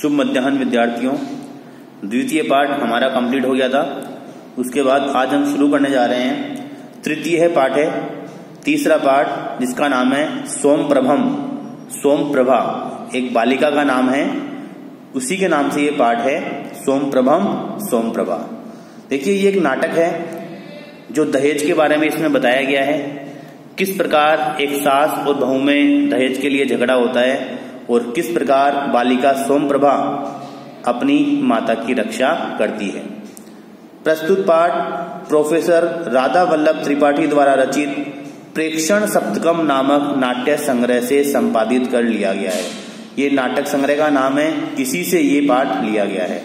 शुभ मध्याह्न विद्यार्थियों, द्वितीय पाठ हमारा कंप्लीट हो गया था। उसके बाद आज हम शुरू करने जा रहे हैं तृतीय पाठ है, तीसरा पाठ जिसका नाम है सोमप्रभम। सोमप्रभा एक बालिका का नाम है, उसी के नाम से ये पाठ है सोमप्रभम सोमप्रभा। देखिए ये एक नाटक है जो दहेज के बारे में इसमें बताया गया है, किस प्रकार एक सास और बहू में दहेज के लिए झगड़ा होता है और किस प्रकार बालिका सोमप्रभा अपनी माता की रक्षा करती है। प्रस्तुत पाठ प्रोफेसर राधा वल्लभ त्रिपाठी द्वारा रचित प्रेक्षण सप्तकम नामक नाट्य संग्रह से संपादित कर लिया गया है। ये नाटक संग्रह का नाम है, इसी से ये पाठ लिया गया है।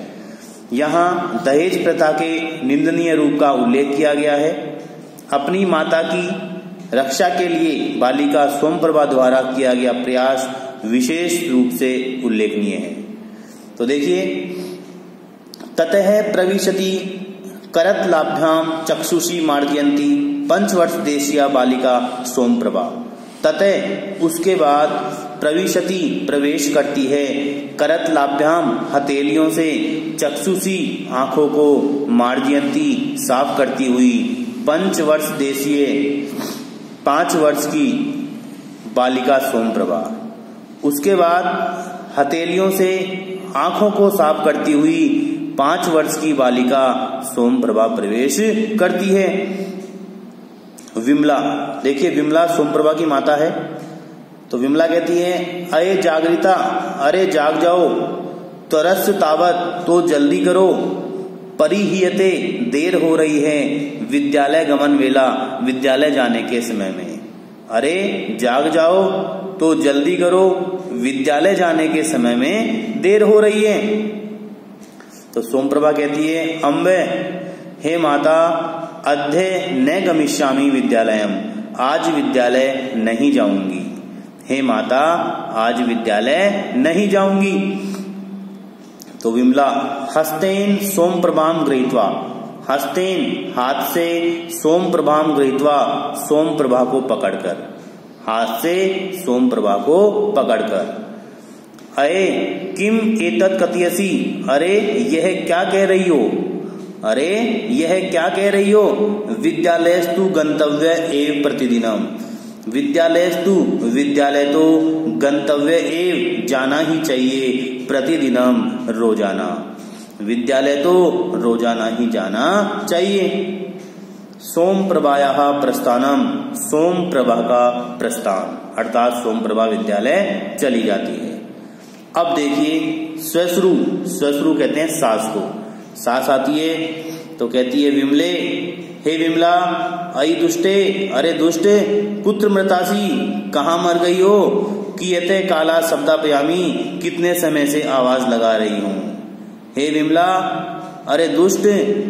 यहाँ दहेज प्रथा के निंदनीय रूप का उल्लेख किया गया है। अपनी माता की रक्षा के लिए बालिका सोमप्रभा द्वारा किया गया प्रयास विशेष रूप से उल्लेखनीय है। तो देखिए, ततः प्रविशति करतलाभ्याम चक्षुषी मार्जयंती 5 वर्ष देशीय बालिका सोमप्रभा। ततः उसके बाद प्रविशति प्रवेश करती है, करतलाभ्याम हथेलियों से, चक्षुषी आंखों को, मार्जयंती साफ करती हुई, 5 वर्ष देशीय 5 वर्ष की बालिका सोमप्रभा। उसके बाद हथेलियों से आंखों को साफ करती हुई 5 वर्ष की बालिका सोमप्रभा प्रवेश करती है। विमला, देखिए विमला सोमप्रभा की माता है। तो विमला कहती है, अरे जागृता, अरे जाग जाओ, तरस तावत, तो जल्दी करो, परिहीयते, देर हो रही है, विद्यालय गमन वेला, विद्यालय जाने के समय में। अरे जाग जाओ, तो जल्दी करो, विद्यालय जाने के समय में देर हो रही है। तो सोमप्रभा कहती है, अम्बे, हे माता, अद्य न गमिष्यामि विद्यालयम, आज विद्यालय नहीं जाऊंगी। हे माता, आज विद्यालय नहीं जाऊंगी। तो विमला हस्तेन सोमप्रभाम गृहीत्वा, हस्तेन हाथ से, सोमप्रभाम गृहीत्वा सोमप्रभा को पकड़कर, हाथ से सोमप्रभा को पकड़कर, अये किम एतत् कथयसि, अरे यह क्या कह रही हो, अरे यह क्या कह रही हो, विद्यालयस्तु गंतव्य एव प्रतिदिनम, विद्यालयस्तु, विद्यालय तो, गंतव्य एव, जाना ही चाहिए, प्रतिदिनम, रोजाना, विद्यालय तो रोजाना ही जाना चाहिए। सोमप्रभायाः प्रस्थानम, सोमप्रभा का प्रस्थान, अर्थात सोमप्रभा विद्यालय चली जाती है। अब देखिए स्वश्रु, स्वश्रु कहते हैं सास को, सास आती है तो कहती है, विमले, हे विमला, अयि दुष्टे, अरे दुष्टे, कुत्र मृतासी, कहाँ मर गई हो, कियते काला शब्दापयामी, कितने समय से आवाज लगा रही हूं। हे विमला, अरे दुष्ट,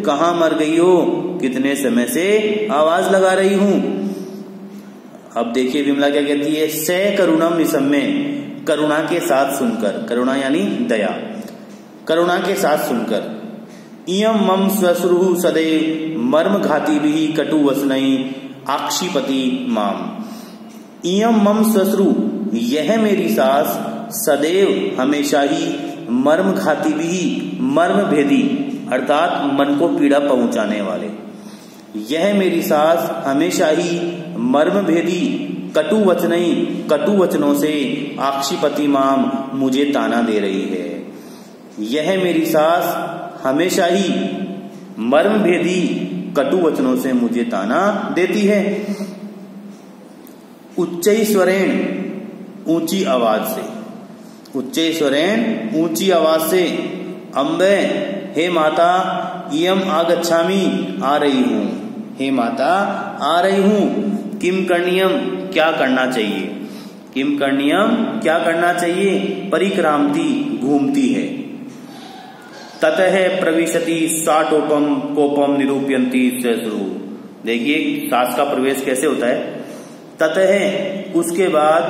कहाँ मर गई हो, कितने समय से आवाज लगा रही हूं। अब देखिए विमला क्या कहती है, से करुणम निसम्य, करुणा के साथ सुनकर, करुणा यानी दया, करुणा के साथ सुनकर, इयम मम स्वश्रु सदैव मर्म घाती भी कटु वसनई आक्षिपति माम। इयम मम स्वश्रु, यह मेरी सास, सदैव हमेशा ही, मर्म घाती भी, मर्म भेदी, अर्थात मन को पीड़ा पहुंचाने वाले, यह मेरी सास हमेशा ही मर्म भेदी, कटु वचनई, कटु वचनों से, आक्षिपति माम, मुझे ताना दे रही है। यह मेरी सास हमेशा ही मर्म भेदी, कटु वचनों से मुझे ताना देती है। उच्चैस्वरेण, ऊंची आवाज से, उच्चैस्वरेण, ऊंची आवाज से, अम्बे, हे माता, इयम आगच्छामि, आ रही हूं, हे माता आ रही हूं, किम करणीयम, क्या करना चाहिए, किम करणीयम, क्या करना चाहिए, परिक्रामती, घूमती है। ततः प्रविशति साटोपम कोपम निरूपयंती स्वश्रु। देखिए सास का प्रवेश कैसे होता है, ततः उसके बाद,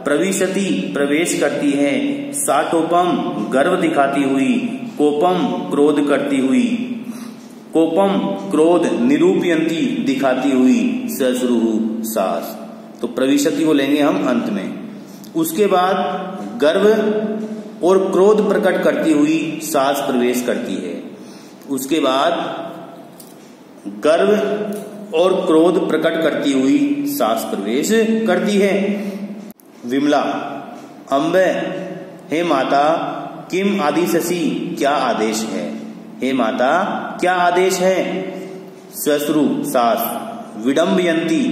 प्रविशति प्रवेश करती है, साटोपम गर्व दिखाती हुई, कोपम क्रोध करती हुई, कोपम क्रोध, निरूपयंती दिखाती हुई, स्वश्रु सास। तो प्रविशति को लेंगे हम अंत में। उसके बाद गर्व और क्रोध प्रकट करती हुई सास प्रवेश करती है। उसके बाद गर्व और क्रोध प्रकट करती हुई सास प्रवेश करती है। विमला, अम्बे, हे माता, किम आदिशसि, क्या आदेश है? हे माता, क्या आदेश है? श्वश्रु, सास, विडम्बयंती,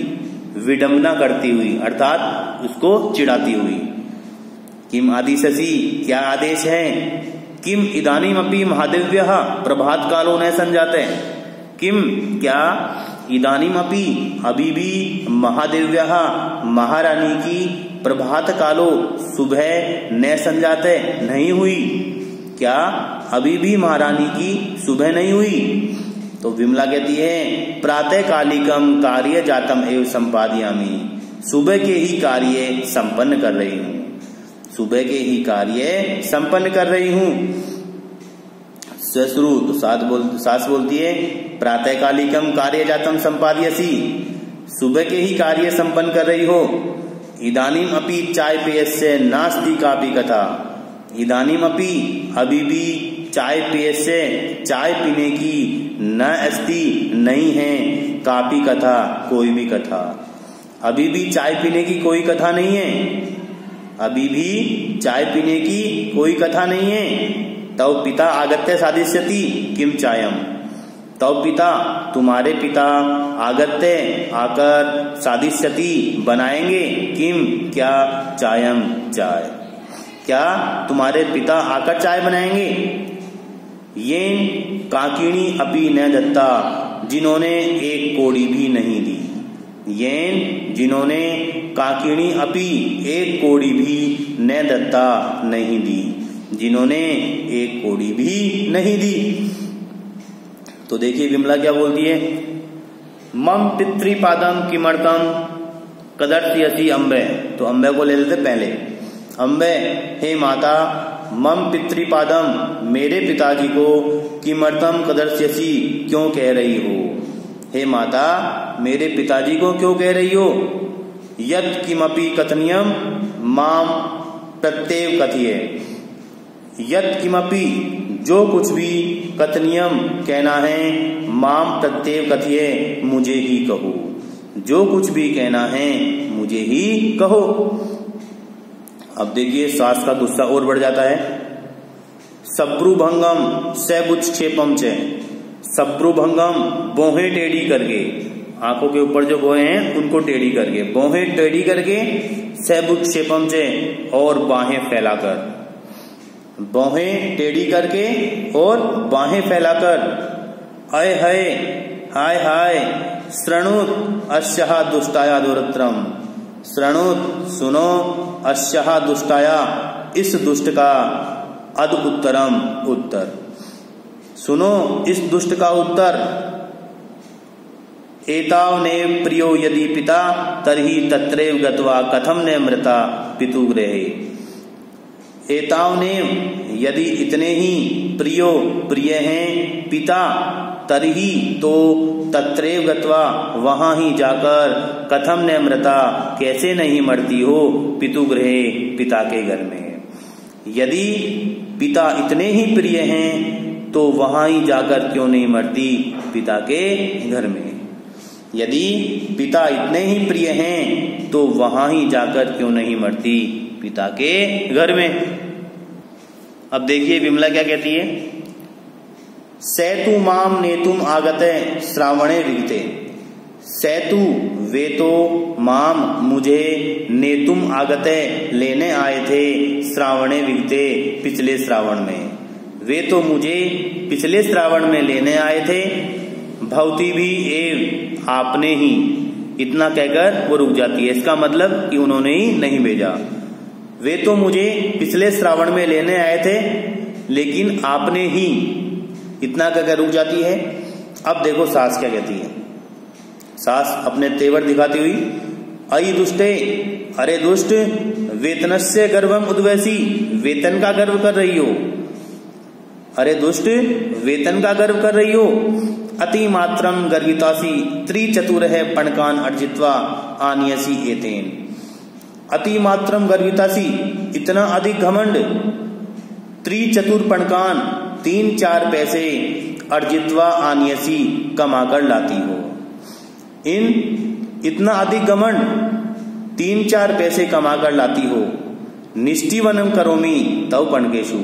विडंबना करती हुई अर्थात उसको चिढ़ाती हुई। किम आदिशसि, क्या आदेश है? किम इदानीमपि महादेव्यः प्रभात कालो न संजाते। किम, क्या, इदानीमपि, अभी भी, महादेव्यः महारानी की, प्रभात कालो सुबह, न संजाते नहीं हुई। क्या, अभी भी महारानी की सुबह नहीं हुई? तो विमला कहती है प्रातः कालिकम कार्य जातम एवं संपादयामि, सुबह के ही कार्य संपन्न कर रही हूँ, सुबह के ही कार्य संपन्न कर रही हूँ। श्वश्रु, तो सास बोलती है प्रातः कालिकम कार्य जातम संपादयसि, सुबह के ही कार्य संपन्न कर रही हो। इदानीम अपि चाय पेयस्य नास्ति कापि कथा, इदानीम अपि, अभी भी, चाय पेयस्य, चाय पीने की, न अस्ति, नहीं है, कापि कथा, कोई भी कथा। अभी भी चाय पीने की कोई कथा नहीं है, अभी भी चाय पीने की कोई कथा नहीं है। तव पिता आगत्य साधिष्यति किम चायम, तव पिता, तुम्हारे पिता, आगत्य, आकर, साधिष्यति, बनाएंगे, किम, क्या, चायम, चाय, क्या तुम्हारे पिता आकर चाय बनाएंगे। ये काकिणी अपि न दत्ता, जिन्होंने एक कोड़ी भी नहीं दी। येन, जिन्होंने, काकिणी अपि, एक कोड़ी भी, न दत्ता, नहीं दी, जिन्होंने एक कोड़ी भी नहीं दी। तो देखिए विमला क्या बोलती है, मम पितृपादम किमर्थम कदर्शयसि अम्बे। तो अम्बे को ले लेते पहले। अम्बे, हे माता, मम पितृपादम, मेरे पिताजी को, किमर्थम कदर्शयसि, क्यों कह रही हो। हे माता, मेरे पिताजी को क्यों कह रही हो। यत् किमपि कथनीयम माम प्रत्येव कथिये, यत् किमपि, जो कुछ भी, कथनीयम, कहना है, माम प्रत्येव कथिये, मुझे ही कहो, जो कुछ भी कहना है मुझे ही कहो। अब देखिए सास का गुस्सा और बढ़ जाता है। सब्रुभंगम सैबुच्छेपम चे, सब्रुभंगम, बोहें टेढ़ी करके, आंखों के ऊपर जो बोहें हैं उनको टेढ़ी करके, बोहें टेढ़ी करके, सैबुच्छेपम चे, और बाहें फैलाकर, बाहें टेढ़ी करके और बाहें फैलाकर, अय हाय, हाय हाय, श्रणुत अस्यः दुष्टाया दुरत्रम, श्रणुत, सुनो, अस्यः दुष्टाया, इस दुष्ट का, अद उत्तरम, उत्तर, सुनो इस दुष्ट का उत्तर। एतावने प्रियो यदि पिता तर्हि तत्रैव गत्वा कथम ने मृता पितुगृहे। एतावने, यदि इतने ही, प्रियो, प्रिय हैं, पिता, तरही, तो, तत्रैव गत्वा, वहां ही जाकर, कथम न मृता, कैसे नहीं मरती हो, पितुगृहे, पिता के घर में। यदि पिता इतने ही प्रिय हैं तो वहां ही जाकर क्यों नहीं मरती, पिता के घर में। यदि पिता इतने ही प्रिय हैं तो वहां ही जाकर क्यों नहीं मरती, पिता के घर में। अब देखिए विमला क्या कहती है, सैतु माम नेतुम आगते श्रावणे विगते। सैतु, वे तो, माम, मुझे, नेतुम आगते, लेने आए थे, श्रावणे विगते, पिछले श्रावण में। वे तो मुझे पिछले श्रावण में लेने आए थे, भवती भी एव, आपने ही, इतना कहकर वो रुक जाती है। इसका मतलब कि उन्होंने ही नहीं भेजा। वे तो मुझे पिछले श्रावण में लेने आए थे, लेकिन आपने ही, इतना कहकर रुक जाती है। अब देखो सास क्या कहती है। सास अपने तेवर दिखाती हुई, अयि दुष्टे, अरे दुष्ट, वेतनस्य गर्भम उद्वैसी, वेतन का गर्व कर रही हो। अरे दुष्ट, वेतन का गर्व कर रही हो। अति मात्रम गर्वितासी त्रिचतुर है पणकान अर्जित्वा आनियसी एतेन। अति मात्रम गर्वितासी, इतना अधिक घमंड, त्रिचतुर्पणकान 3-4 पैसे अर्जित्वा आनियसी कमाकर लाती हो। इतना अधिक घमंड 3-4 पैसे कमाकर लाती हो। निष्ठीवनम करोमी तव पणकेशु,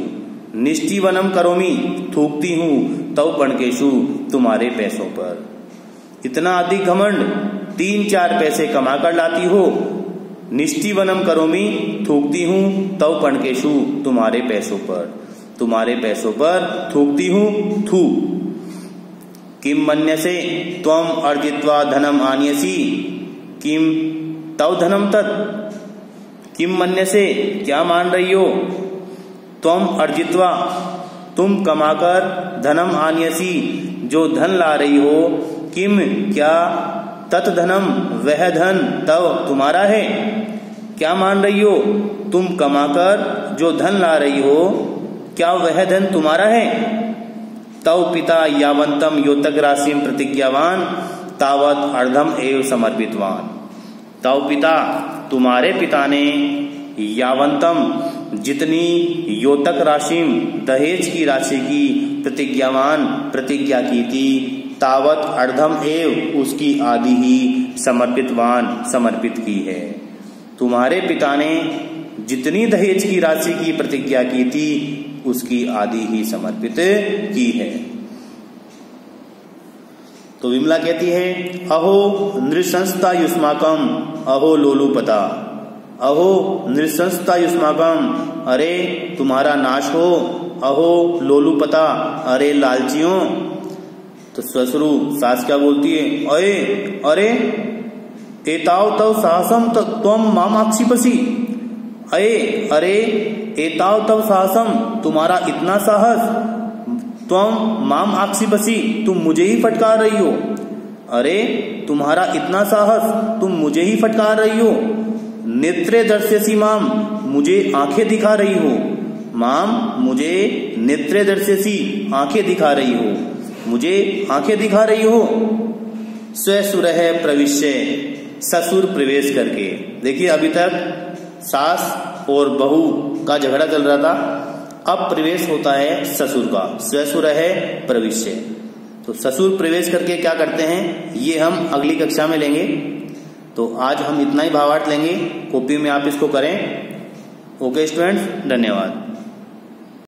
निष्ठीवनम करोमी थूकती हूं तव पणकेशु तुम्हारे पैसों पर। इतना अधिक घमंड 3-4 पैसे कमाकर लाती हो। निष्ठीवनम करोमी थूकती हूं तव पणकेशु तुम्हारे पैसों पर, तुम्हारे पैसों पर थूकती हूं। थू किम मन्यसे त्वम अर्जित्वा धनम आनियसी किम तव धनम तत्। किम मन्यसे क्या मान रही हो, त्वम अर्जित्वा तुम कमाकर, धनम आनियसी जो धन ला रही हो, किम क्या, तत् धनम वह धन, तव तुम्हारा है। क्या मान रही हो, तुम कमाकर जो धन ला रही हो, क्या वह धन तुम्हारा है। तव पिता यावंतम योतक राशिम प्रतिज्ञावान तावत अर्धम एव समर्पितवान। तव पिता तुम्हारे पिता ने यावंतम जितनी योतक राशिम दहेज की राशि की प्रतिज्ञावान प्रतिज्ञा की थी, तावत अर्धम एव उसकी आदि ही समर्पितवान समर्पित की है। तुम्हारे पिता ने जितनी दहेज की राशि की प्रतिज्ञा की थी उसकी आदि ही समर्पित की है। तो विमला कहती है अहो नृशंसता युष्माकम अहो लोलुपता, अहो नृशंसता युष्माकम अरे तुम्हारा नाश हो, अहो लोलुपता अरे लालचियों। तो ससुरु सास क्या बोलती है, अरे अरे एताव तव साहसम त्वम माम आक्षिपसी। अरे एताव तव साहसम तुम्हारा इतना साहस, त्वम माम आक्षिपसी तुम मुझे ही फटकार रही हो। अरे तुम्हारा इतना साहस तुम मुझे ही फटकार रही हो। नेत्रे दर्शसी माम मुझे आंखें दिखा रही हो, माम मुझे नेत्रे दर्शसी आंखें दिखा रही हो, मुझे आंखें दिखा रही हो। स्वसुरः प्रविश्य ससुर प्रवेश करके। देखिए अभी तक सास और बहू का झगड़ा चल रहा था, अब प्रवेश होता है ससुर का। स्वसुरः प्रविश्य, तो ससुर प्रवेश करके क्या करते हैं ये हम अगली कक्षा में लेंगे। तो आज हम इतना ही भावार्थ लेंगे, कॉपी में आप इसको करें। ओके स्टूडेंट्स, धन्यवाद।